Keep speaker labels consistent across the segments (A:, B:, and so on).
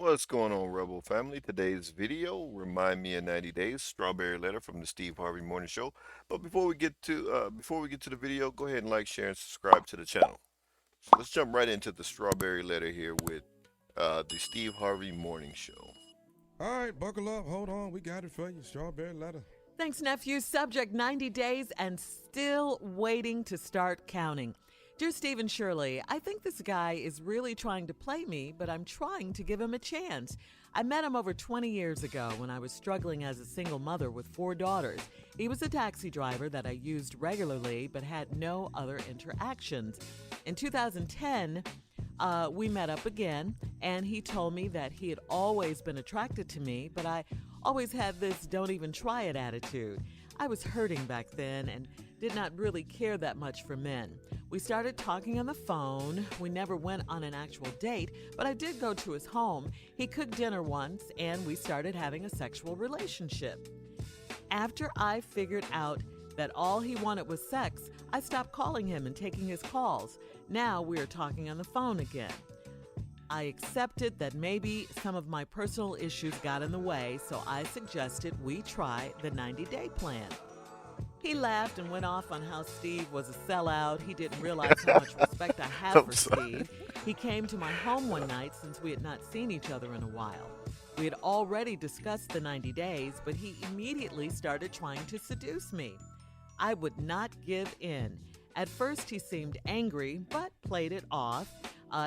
A: What's going on, Rebel family? Today's video, remind me in 90 days, strawberry letter from the Steve Harvey Morning Show. But before we get to the video, go ahead and like, share, and subscribe to the channel. So let's jump right into the strawberry letter here with the Steve Harvey Morning Show.
B: All right, buckle up. Hold on. We got it for you. Strawberry letter.
C: Thanks, nephew. Subject 90 days and still waiting to start counting. Dear Steve and Shirley, I think this guy is really trying to play me, but I'm trying to give him a chance. I met him over 20 years ago when I was struggling as a single mother with 4 daughters. He was a taxi driver that I used regularly but had no other interactions. In 2010, we met up again, and he told me that he had always been attracted to me, but I always had this don't even try it attitude. I was hurting back then and did not really care that much for men. We started talking on the phone. We never went on an actual date, but I did go to his home. He cooked dinner once, and we started having a sexual relationship. After I figured out that all he wanted was sex, I stopped calling him and taking his calls. Now we are talking on the phone again. I accepted that maybe some of my personal issues got in the way, so I suggested we try the 90-day plan. He laughed and went off on how Steve was a sellout. He didn't realize how much respect I have
A: I'm
C: for
A: sorry.
C: Steve. He came to my home one night since we had not seen each other in a while. We had already discussed the 90 days, but he immediately started trying to seduce me. I would not give in. At first, he seemed angry, but played it off.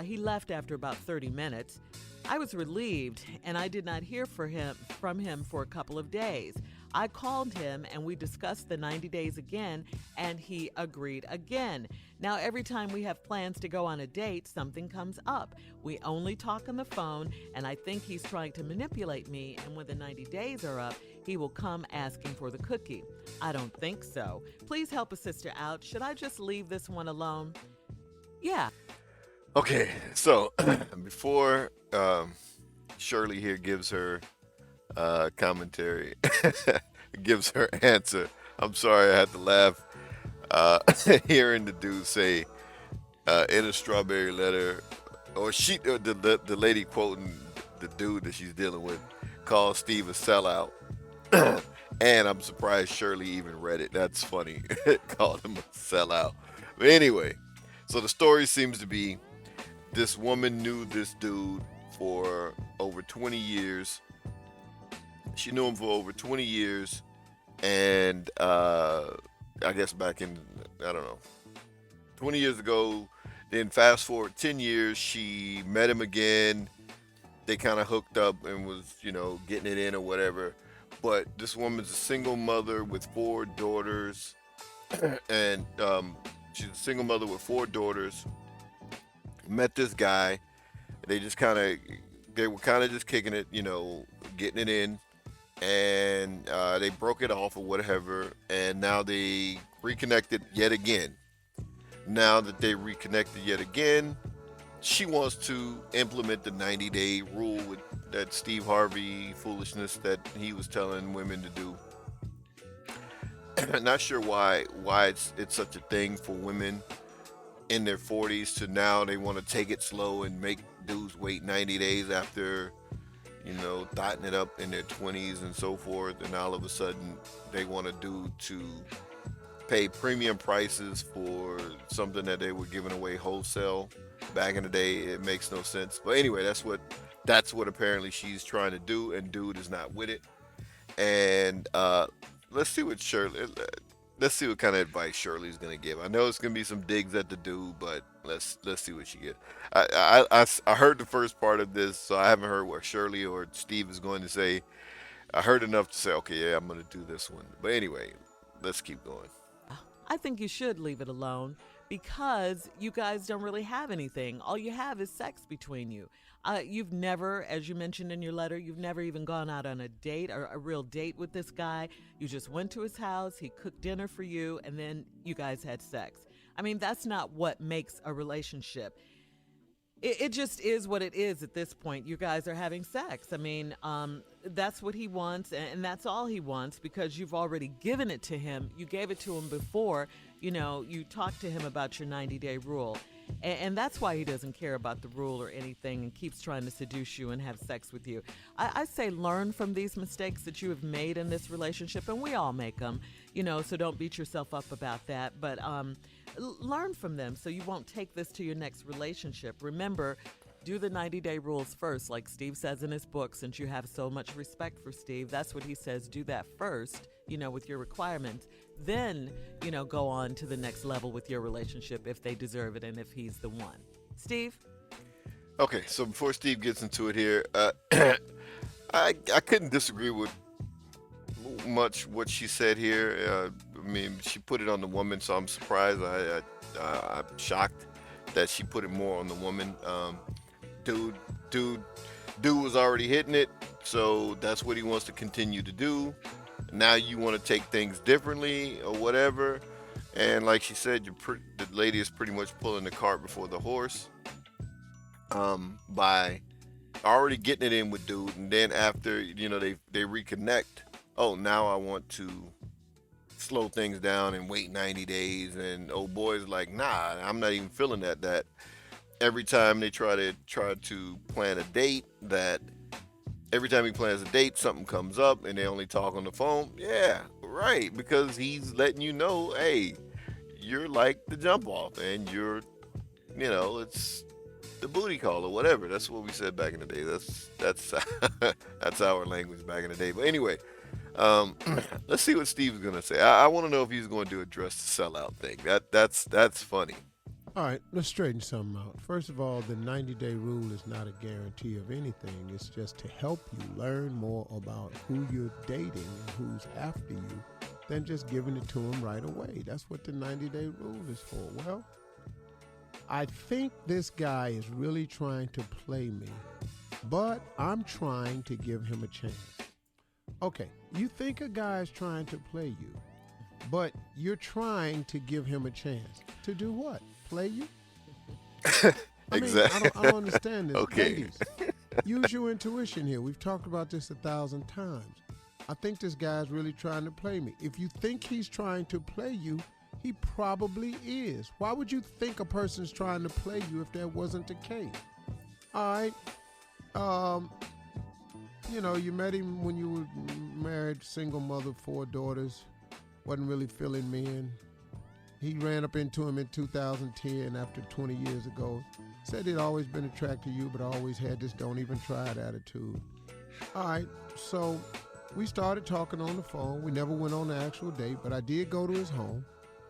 C: He left after about 30 minutes. I was relieved, and I did not hear from him for a couple of days. I called him, and we discussed the 90 days again, and he agreed again. Now, every time we have plans to go on a date, something comes up. We only talk on the phone, and I think he's trying to manipulate me, and when the 90 days are up, he will come asking for the cookie. I don't think so. Please help a sister out. Should I just leave this one alone? Yeah.
A: Okay, so before Shirley here gives her commentary, gives her answer, I'm sorry I had to laugh hearing the dude say in a strawberry letter, or the lady quoting the dude that she's dealing with, called Steve a sellout. And I'm surprised Shirley even read it. That's funny. Called him a sellout. But anyway, so the story seems to be this woman knew this dude for over 20 years. She knew him for over 20 years. And I guess back in, I don't know, 20 years ago, then fast forward 10 years, she met him again. They kind of hooked up and was, getting it in or whatever. But this woman's a single mother with 4 daughters. And she's a single mother with 4 daughters. Met this guy. They were kind of just kicking it, getting it in. And they broke it off or whatever. And now they reconnected yet again. Now that they reconnected yet again, she wants to implement the 90-day rule with that Steve Harvey foolishness that he was telling women to do. Not sure why it's such a thing for women in their 40s to now they want to take it slow and make dudes wait 90 days after, thotting it up in their 20s and so forth, and all of a sudden they want a dude to pay premium prices for something that they were giving away wholesale back in the day. It makes no sense. But anyway, that's what apparently she's trying to do, and dude is not with it. And let's see what kind of advice Shirley's gonna give. I know it's gonna be some digs at the dude, but let's see what she gets. I heard the first part of this, so I haven't heard what Shirley or Steve is going to say. I heard enough to say, okay, yeah, I'm gonna do this one. But anyway, let's keep going.
C: I think you should leave it alone because you guys don't really have anything. All you have is sex between you. You've never, as you mentioned in your letter, you've never even gone out on a date or a real date with this guy. You just went to his house, he cooked dinner for you, and then you guys had sex. I mean, that's not what makes a relationship. It just is what it is at this point. You guys are having sex. I mean, that's what he wants, and that's all he wants because you've already given it to him. You gave it to him before. you talk to him about your 90-day rule. And that's why he doesn't care about the rule or anything and keeps trying to seduce you and have sex with you. I say learn from these mistakes that you have made in this relationship, and we all make them, so don't beat yourself up about that. But learn from them so you won't take this to your next relationship. Remember, do the 90-day rules first, like Steve says in his book. Since you have so much respect for Steve, that's what he says. Do that first, with your requirements. Then, go on to the next level with your relationship if they deserve it and if he's the one. Steve?
A: Okay, so before Steve gets into it here, I couldn't disagree with much what she said here. She put it on the woman, so I'm surprised. I'm shocked that she put it more on the woman. Dude was already hitting it, so that's what he wants to continue to do. Now you want to take things differently or whatever, and like she said, the lady is pretty much pulling the cart before the horse by already getting it in with dude, and then after they reconnect. Oh, now I want to slow things down and wait 90 days, and old boy's like, nah, I'm not even feeling that. Every time they try to plan a date, every time he plans a date, something comes up and they only talk on the phone. Yeah, right, because he's letting you know, hey, you're like the jump off, and you're, it's the booty call or whatever. That's what we said back in the day. That's that's our language back in the day. But anyway, let's see what Steve's gonna say. I want to know if he's going to address the sellout thing. That's funny.
D: All right, let's straighten something out. First of all, the 90-day rule is not a guarantee of anything. It's just to help you learn more about who you're dating and who's after you than just giving it to them right away. That's what the 90-day rule is for. Well, I think this guy is really trying to play me, but I'm trying to give him a chance. Okay, you think a guy is trying to play you, but you're trying to give him a chance. To do what? Play you?
A: Exactly.
D: I don't understand this.
A: Okay.
D: Ladies, use your intuition here. We've talked about this 1,000 times. I think this guy's really trying to play me. If you think he's trying to play you, he probably is. Why would you think a person's trying to play you if that wasn't the case? All right. You met him when you were married, single mother, 4 daughters, wasn't really feeling men. He ran up into him in 2010 after 20 years ago. Said he'd always been attracted to you, but always had this don't even try it attitude. All right, so we started talking on the phone. We never went on the actual date, but I did go to his home.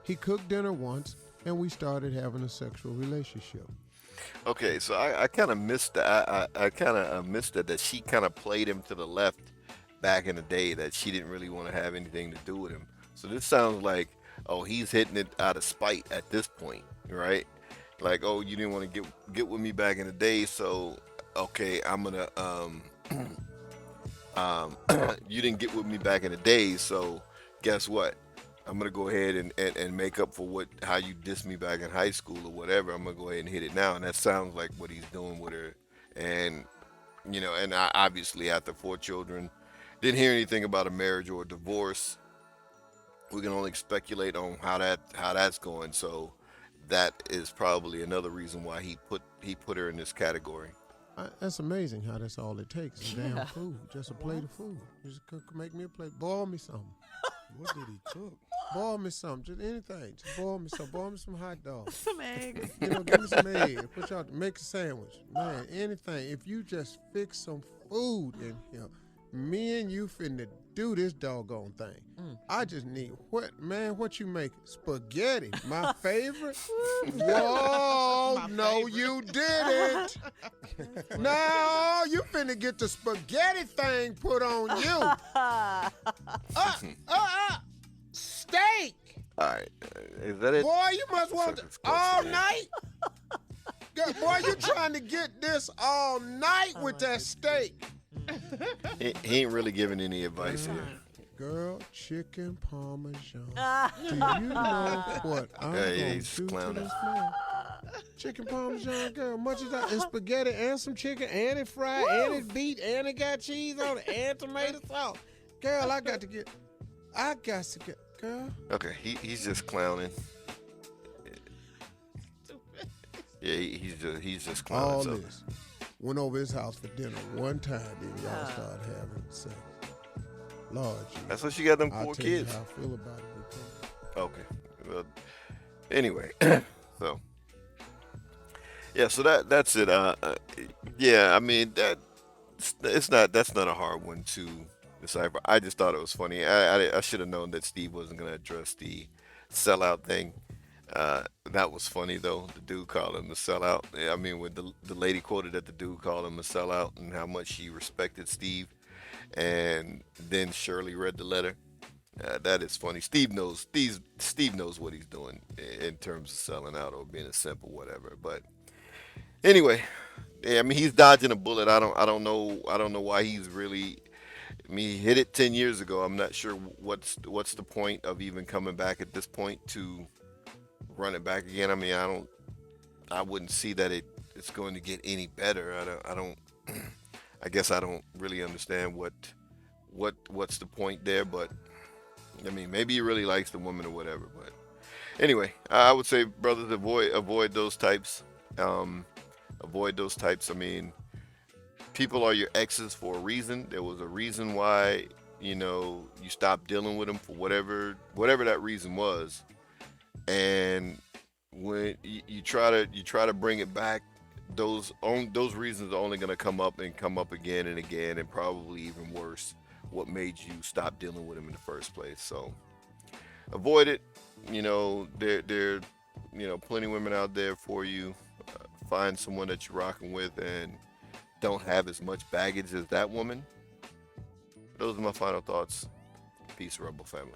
D: He cooked dinner once, and we started having a sexual relationship.
A: Okay, so I kind of missed that. I kind of missed that she kind of played him to the left back in the day, that she didn't really want to have anything to do with him. So this sounds like, oh, he's hitting it out of spite at this point, right? Like, oh, you didn't want to get with me back in the day, so okay, I'm gonna you didn't get with me back in the day, so guess what? I'm gonna go ahead and make up for how you dissed me back in high school or whatever. I'm gonna go ahead and hit it now, and that sounds like what he's doing with her. And I obviously after 4 children, didn't hear anything about a marriage or a divorce. We can only speculate on how that's going. So that is probably another reason why he put her in this category.
D: That's amazing how that's all it takes. Damn food, just a plate of food. Just make me a plate. Boil me something.
B: What did he cook?
D: Boil me something, just anything. Just boil me some. Boil me some hot dogs.
C: Some eggs.
D: Give me some eggs. Put y'all make a sandwich. Man, anything. If you just fix some food in here, me and you finna do this doggone thing. I just need what you make? Spaghetti, my favorite. Whoa, no, you didn't. No, you finna get the spaghetti thing put on you. Steak.
A: All right, is that it?
D: Boy, you must want all night. Boy, you trying to get this all night with that steak.
A: He ain't really giving any advice here.
D: Girl, chicken parmesan. Do you know what I'm going to do to this man? Chicken parmesan, girl, much as that, and spaghetti and some chicken, and it fried, and it beat, and it got cheese on it, and tomato sauce. Girl, I got to get, girl.
A: Okay, he's just clowning. Yeah, he's just clowning.
D: All
A: So
D: this. Went over his house for dinner one time, then y'all started having sex. Lord Jesus.
A: that's what she got them
D: I'll
A: 4
D: tell you
A: kids.
D: how I feel about it.
A: Okay. Well, anyway, so yeah, so that's it. Yeah, I mean that's not a hard one to decipher. I just thought it was funny. I should have known that Steve wasn't gonna address the sellout thing. That was funny though. The dude called him a sellout. I mean, when the lady quoted that the dude called him a sellout and how much she respected Steve, and then Shirley read the letter. That is funny. Steve knows what he's doing in terms of selling out or being a simp or whatever. But anyway, yeah, I mean he's dodging a bullet. I don't know why he's really. I mean, he hit it 10 years ago. I'm not sure what's the point of even coming back at this point to run it back again. I mean, I wouldn't see that it's going to get any better. I don't. I guess I don't really understand what's the point there, but I mean, maybe he really likes the woman or whatever. But anyway, I would say, brothers, avoid those types. Um, avoid those types. I mean, people are your exes for a reason. There was a reason why you stopped dealing with them for whatever that reason was. And when you try to bring it back, those reasons are only going to come up and come up again and again, and probably even worse. What made you stop dealing with them in the first place? So avoid it. There plenty of women out there for you. Find someone that you're rocking with and don't have as much baggage as that woman. Those are my final thoughts. Peace, Rebel family.